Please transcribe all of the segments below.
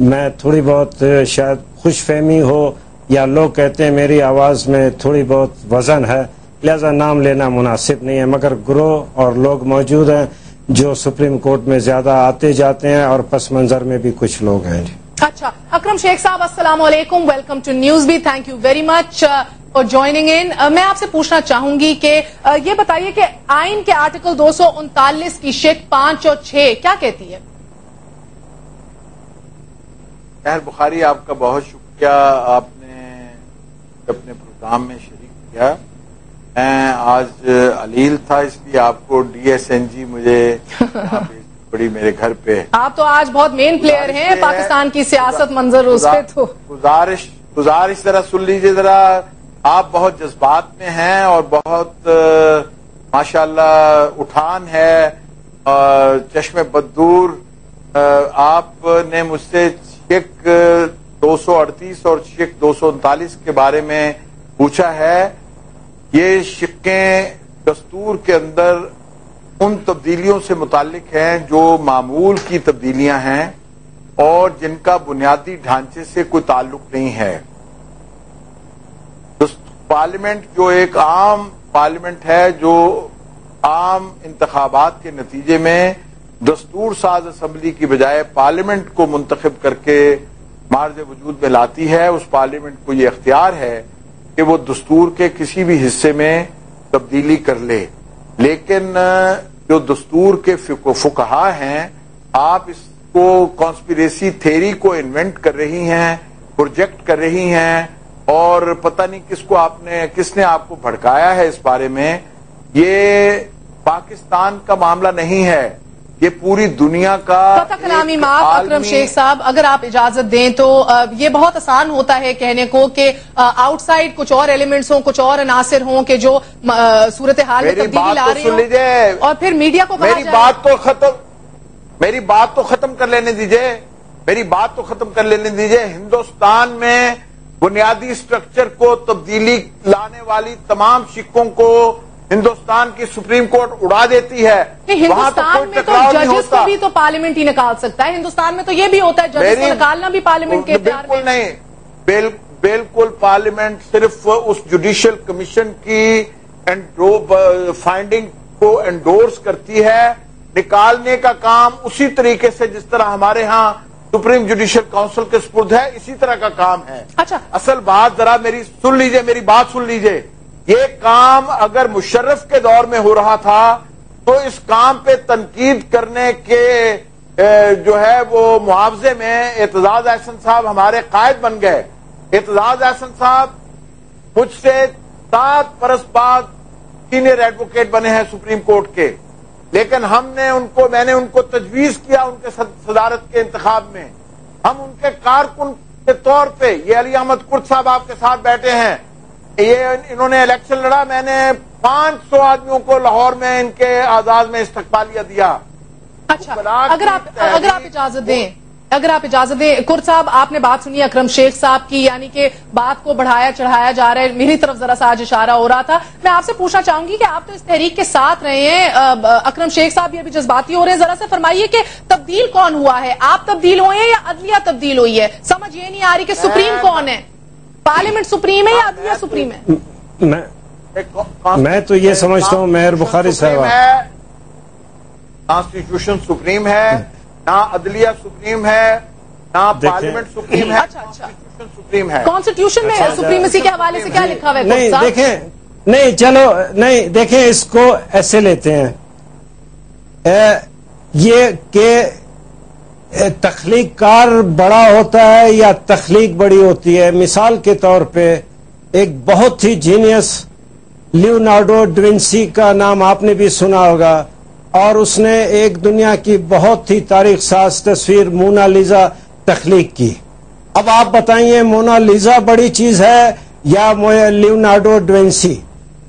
میں تھوڑی بہت شاید خوش فہمی ہو یا لوگ کہتے ہیں میری آواز میں تھوڑی بہت وزن ہے، لہذا نام لینا مناسب نہیں ہے، مگر گروہ اور لوگ موجود ہیں جو سپریم کورٹ میں زیادہ آتے جاتے ہیں اور پس منظر میں بھی کچھ لوگ ہیں. اچھا، اکرم شیخ صاحب السلام علیکم، welcome to news B, thank you very much for joining in. میں آپ سے پوچھنا چاہوں گی کہ یہ بتائیے کہ آئین کے آرٹیکل 239 کی شق 5 اور 6 کیا کہتی ہے؟ خیر بخاری، آپ کا بہت شکریہ، آپ نے اپنے پروگرام میں شریک کیا. میں آج علیل تھا، اس لیے آپ کو ڈی ایس این جی مجھے بڑی میرے گھر پہ. آپ تو آج بہت مین پلیئر ہیں پاکستان کی سیاست منظر روز پہ. تو گزارش ذرا سن لیجیے ذرا. آپ بہت جذبات میں ہیں اور بہت ماشاءاللہ اٹھان ہے اور چشم بدور. آپ نے مجھ سے شق 238 اور شق 239 کے بارے میں پوچھا ہے. یہ شقیں دستور کے اندر ان تبدیلیوں سے متعلق ہیں جو معمول کی تبدیلیاں ہیں اور جن کا بنیادی ڈھانچے سے کوئی تعلق نہیں ہے. پارلیمنٹ جو ایک عام پارلیمنٹ ہے، جو عام انتخابات کے نتیجے میں دستور ساز اسمبلی کی بجائے پارلیمنٹ کو منتخب کر کے معرض وجود میں لاتی ہے، اس پارلیمنٹ کو یہ اختیار ہے کہ وہ دستور کے کسی بھی حصے میں تبدیلی کر لے. لیکن جو دستور کے فقہا ہیں، آپ اس کو کانسپیریسی تھیری کو انوینٹ کر رہی ہیں، پروجیکٹ کر رہی ہیں اور پتہ نہیں کس نے آپ کو بھڑکایا ہے اس بارے میں. یہ پاکستان کا معاملہ نہیں ہے، یہ پوری دنیا کا. کلامی معاف اکرم شیخ صاحب، اگر آپ اجازت دیں تو یہ بہت آسان ہوتا ہے کہنے کو کہ آؤٹ سائڈ کچھ اور ایلیمنٹس ہوں، کچھ اور عناصر ہوں کہ جو صورتحال میں تبدیلی لا رہی ہوں اور پھر میڈیا کو میری بات تو ختم کر لینے دیجئے. ہندوستان میں بنیادی سٹرکچر کو تبدیلی لانے والی تمام شقوں کو ہندوستان کی سپریم کورٹ اڑا دیتی ہے. ہندوستان میں تو ججز کو بھی تو پارلیمنٹ ہی نکال سکتا ہے. ہندوستان میں تو یہ بھی ہوتا ہے ججز کو نکالنا بھی پارلیمنٹ کے اختیار میں. بالکل نہیں، بالکل پارلیمنٹ صرف اس جوڈیشل کمیشن کی فائنڈنگ کو انڈورس کرتی ہے. نکالنے کا کام اسی طریقے سے جس طرح ہمارے ہاں سپریم جوڈیشل کونسل کے سپرد ہے، اسی طرح کا کام ہے. اچھا، اصل بات ذرا میری بات سن لیجئے. یہ کام اگر مشرف کے دور میں ہو رہا تھا تو اس کام پہ تنقید کرنے کے جو ہے وہ معاوضے میں اعتزاز احسن صاحب ہمارے قائد بن گئے. اعتزاز احسن صاحب مجھ سے 7 برس بعد سینئر ایڈوکیٹ بنے ہیں سپریم کورٹ کے، لیکن میں نے ان کو تجویز کیا ان کے صدارت کے انتخاب میں. ہم ان کے کارکن کے طور پہ، یہ علی احمد کرد صاحب آپ کے ساتھ بیٹھے ہیں، انہوں نے الیکشن لڑا، میں نے 500 آدمیوں کو لاہور میں ان کے اعزاز میں استقبالیہ دیا. اچھا، اگر آپ اجازت دیں کرد صاحب، آپ نے بات سنی اکرم شیخ صاحب کی، یعنی کہ بات کو بڑھایا چڑھایا جا رہا ہے. میری طرف ذرا سا آج اشارہ ہو رہا تھا. میں آپ سے پوچھنا چاہوں گی کہ آپ تو اس تحریک کے ساتھ رہے ہیں، اکرم شیخ صاحب یہ بھی جذباتی ہو رہے ہیں. ذرا سا فرمائیے کہ تبدیل کون ہوا ہے؟ آپ تبدیل ہوئے ہیں یا عدلیہ تبدیل ہوئی ہے؟ سمجھ یہ نہیں آ رہی کہ سپریم کون ہے؟ پارلیمنٹ سپریم ہے یا عدلیہ سپریم ہے؟ میں تو یہ سمجھتا ہوں مہر بخاری صاحب، کانسٹیٹیوشن سپریم ہے، نہ عدلیہ سپریم ہے، نہ پارلیمنٹ سپریم ہے. کانسٹیٹیوشن سپریم ہے. کانسٹیٹیوشن میں سپریمیسی کے حوالے سے کیا لکھا ہوا ہے؟ نہیں دیکھیں اس کو ایسے لیتے ہیں یہ کہ تخلیق کار بڑا ہوتا ہے یا تخلیق بڑی ہوتی ہے. مثال کے طور پہ ایک بہت ہی جینیس لیونارڈو ڈوینسی کا نام آپ نے بھی سنا ہوگا، اور اس نے ایک دنیا کی بہت ہی تاریخ ساز تصویر مونا لیزا تخلیق کی. اب آپ بتائیے مونا لیزا بڑی چیز ہے یا لیونارڈو ڈوینسی؟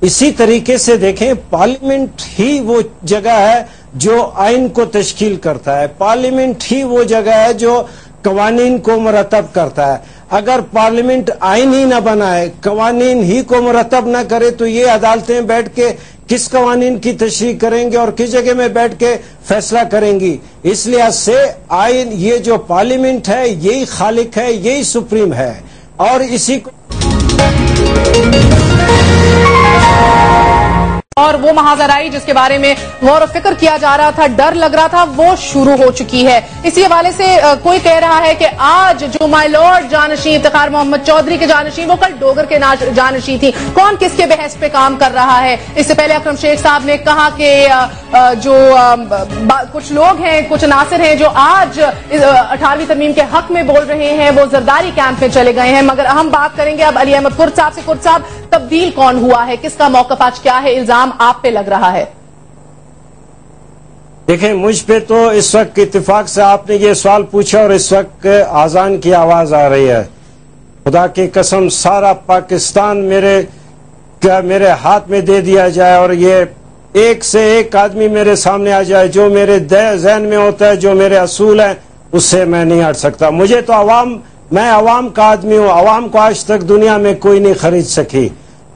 اسی طریقے سے دیکھیں پارلیمنٹ ہی وہ جگہ ہے جو آئین کو تشکیل کرتا ہے، پارلیمنٹ ہی وہ جگہ ہے جو قوانین کو مرتب کرتا ہے. اگر پارلیمنٹ آئین ہی نہ بنائے، قوانین ہی کو مرتب نہ کرے، تو یہ عدالتیں بیٹھ کے کس قوانین کی تشریح کریں گے اور کس جگہ میں بیٹھ کے فیصلہ کریں گی؟ اس لحاظ سے آئین، یہ جو پارلیمنٹ ہے یہی خالق ہے، یہی سپریم ہے، اور اسی کو اور وہ مہاجرائی جس کے بارے میں غور و فکر کیا جا رہا تھا، ڈر لگ رہا تھا، وہ شروع ہو چکی ہے۔ اسی حوالے سے کوئی کہہ رہا ہے کہ آج جو مائی لارڈ جانشین افتخار محمد چودھری کے جانشین وہ کل ڈوگر کے جانشین تھی، کون کس کے بحث پہ کام کر رہا ہے؟ اس سے پہلے اکرم شیخ صاحب نے کہا کہ جو کچھ لوگ ہیں، کچھ عناصر ہیں جو آج 18ویں ترمیم کے حق میں بول رہے ہیں، وہ زرداری کیمپ میں چلے گئے ہیں۔ مگر ہم بات کریں گے اب علی احمد کرد صاحب سے۔ کرد صاحب، تبدیل کون ہوا ہے؟ کس کا موقف آج کیا ہے؟ الزام آپ پہ لگ رہا ہے؟ دیکھیں، مجھ پہ تو اس وقت اتفاق سے آپ نے یہ سوال پوچھا اور اس وقت اذان کی آواز آ رہی ہے۔ خدا کی قسم سارا پاکستان میرے ہاتھ میں دے دیا جائے اور یہ ایک سے ایک آدمی میرے سامنے آ جائے، جو میرے ذہن میں ہوتا ہے، جو میرے اصول ہیں، اس سے میں نہیں ہٹ سکتا۔ مجھے تو میں عوام کا آدمی ہوں، عوام کو آج تک دنیا میں کوئی نہیں خرید سکی۔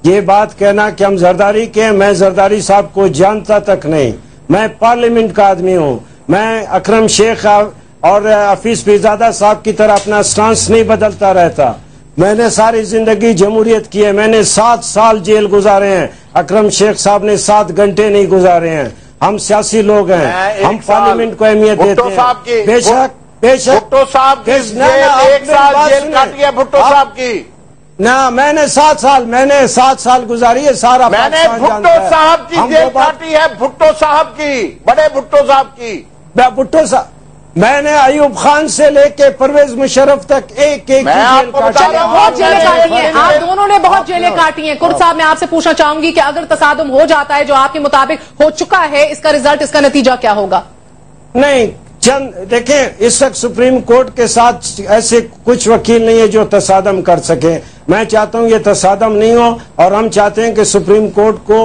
یہ بات کہنا کہ ہم زرداری کے ہیں، میں زرداری صاحب کو جانتا تک نہیں، میں پارلیمنٹ کا آدمی ہوں، میں اکرم شیخ اور حفیظ پیرزادہ صاحب کی طرح اپنا سٹانس نہیں بدلتا رہتا۔ میں نے ساری زندگی جمہوریت کی ہے، میں نے 7 سال جیل گزارے ہیں، اکرم شیخ صاحب نے 7 گھنٹے نہیں گزارے ہیں۔ ہم سیاسی لوگ ہیں، ہم پارلیمنٹ کو اہمیت دیتے ہیں۔ بے شک بھٹو صاحب کی ایک سال جیل کاٹی ہے بھٹو صاحب کی۔ نہ، میں نے 7 سال گزاری ہے، سارا میں نے بھٹو صاحب کی جیل کاٹی ہے، بھٹو صاحب کی، بڑے بھٹو صاحب کی۔ بھٹو صاحب، میں نے ایوب خان سے لے کے پرویز مشرف تک ایک جیل کاٹی ہے۔ بہت جیلیں کاٹی ہیں، آپ دونوں نے بہت جیلیں کاٹی ہیں۔ کرد صاحب، میں آپ سے پوچھنا چاہوں گی کہ اگر تصادم ہو جاتا ہے جو آپ کے مطابق ہو چکا ہے، اس کا رزلٹ، اس کا نتیجہ کیا ہوگا؟ نہیں، دیکھیں، اس وقت سپریم کورٹ کے ساتھ ایسے کچھ وکیل نہیں ہے جو تصادم کر سکے۔ میں چاہتا ہوں یہ تصادم نہیں ہو، اور ہم چاہتے ہیں کہ سپریم کورٹ کو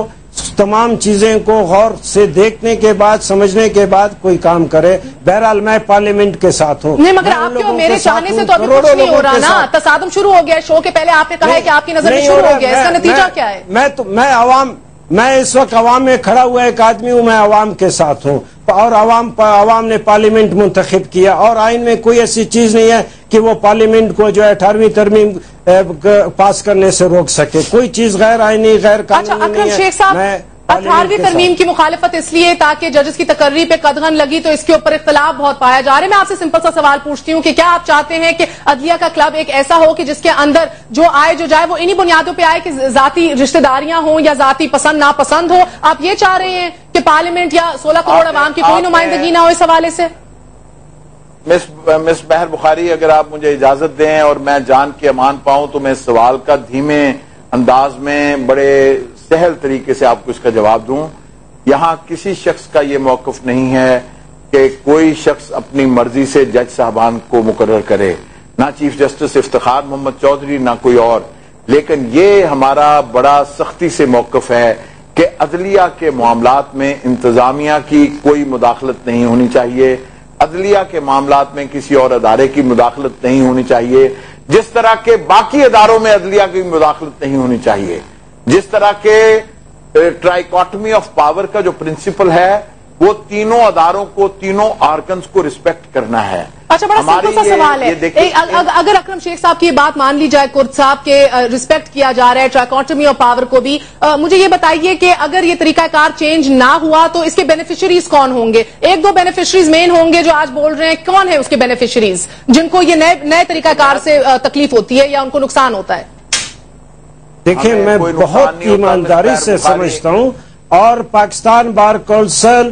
تمام چیزیں کو غور سے دیکھنے کے بعد، سمجھنے کے بعد کوئی کام کرے۔ بہرحال میں پارلیمنٹ کے ساتھ ہوں۔ نہیں، مگر آپ کے میرے چاہنے سے تو ابھی کچھ نہیں ہو رہا نا، تصادم شروع ہو گیا ہے۔ شو کے پہلے آپ نے کہا ہے کہ آپ کی نظر میں شروع ہو گیا، اس کا نتیجہ کیا ہے؟ میں اس وقت عوام میں کھڑا ہوا ایک آدمی ہوں، میں عوام کے ساتھ ہوں، اور عوام نے پارلیمنٹ منتخب کیا، اور آئین میں کوئی ایسی چیز نہیں ہے کہ وہ پارلیمنٹ کو جو ہے 18ویں ترمیم پاس کرنے سے روک سکے۔ کوئی چیز غیر آئینی، غیر قانونی نہیں ہے۔ اکرم شیخ صاحب، 18ویں ترمیم کی مخالفت اس لیے تاکہ ججز کی تقرری پہ قدغن لگی، تو اس کے اوپر اختلاف بہت پایا جا رہا ہے۔ میں آپ سے سمپل سا سوال پوچھتی ہوں کہ کیا آپ چاہتے ہیں کہ عدلیہ کا کلب ایک ایسا ہو کہ جس کے اندر جو آئے جو جائے وہ انہی بنیادوں پہ آئے کہ ذاتی رشتہ داریاں ہوں یا ذاتی پسند ناپسند ہو؟ آپ یہ چاہ رہے ہیں کہ پارلیمنٹ یا 16 کروڑ عوام کی کوئی نمائندگی نہ ہو اس حوالے سے؟ مس بہر بخاری، اگر آپ مجھے اجازت دیں اور میں جان کے امان پاؤں تو میں سوال کا دھیمے انداز میں بڑے سہل طریقے سے آپ کو اس کا جواب دوں۔ یہاں کسی شخص کا یہ موقف نہیں ہے کہ کوئی شخص اپنی مرضی سے جج صاحبان کو مقرر کرے، نہ چیف جسٹس افتخار محمد چودھری، نہ کوئی اور۔ لیکن یہ ہمارا بڑا سختی سے موقف ہے کہ عدلیہ کے معاملات میں انتظامیہ کی کوئی مداخلت نہیں ہونی چاہیے، عدلیہ کے معاملات میں کسی اور ادارے کی مداخلت نہیں ہونی چاہیے، جس طرح کے باقی اداروں میں عدلیہ کی مداخلت نہیں ہونی چاہیے، جس طرح کے ٹرائیکاٹمی آف پاور کا جو پرنسپل ہے وہ تینوں اداروں کو، تینوں آرگنز کو ریسپیکٹ کرنا ہے۔ اچھا، بڑا سمپل سا سوال ہے، اگر اکرم شیخ صاحب کی یہ بات مان لی جائے، کرد صاحب کے ریسپیکٹ کیا جا رہا ہے ٹرائیکاٹمی آف پاور کو بھی، مجھے یہ بتائیے کہ اگر یہ طریقہ کار چینج نہ ہوا تو اس کے بینیفیشریز کون ہوں گے؟ 1-2 بینیفیشریز مین ہوں گے جو آج بول رہے ہیں، کون ہے اس کے بینیفیشریز جن کو یہ نئے طریقہ کار سے تکلیف ہوتی ہے یا ان کو نقصان ہوتا ہے؟ دیکھیں، میں بہت ایمانداری سے سمجھتا ہوں، اور پاکستان بار کونسل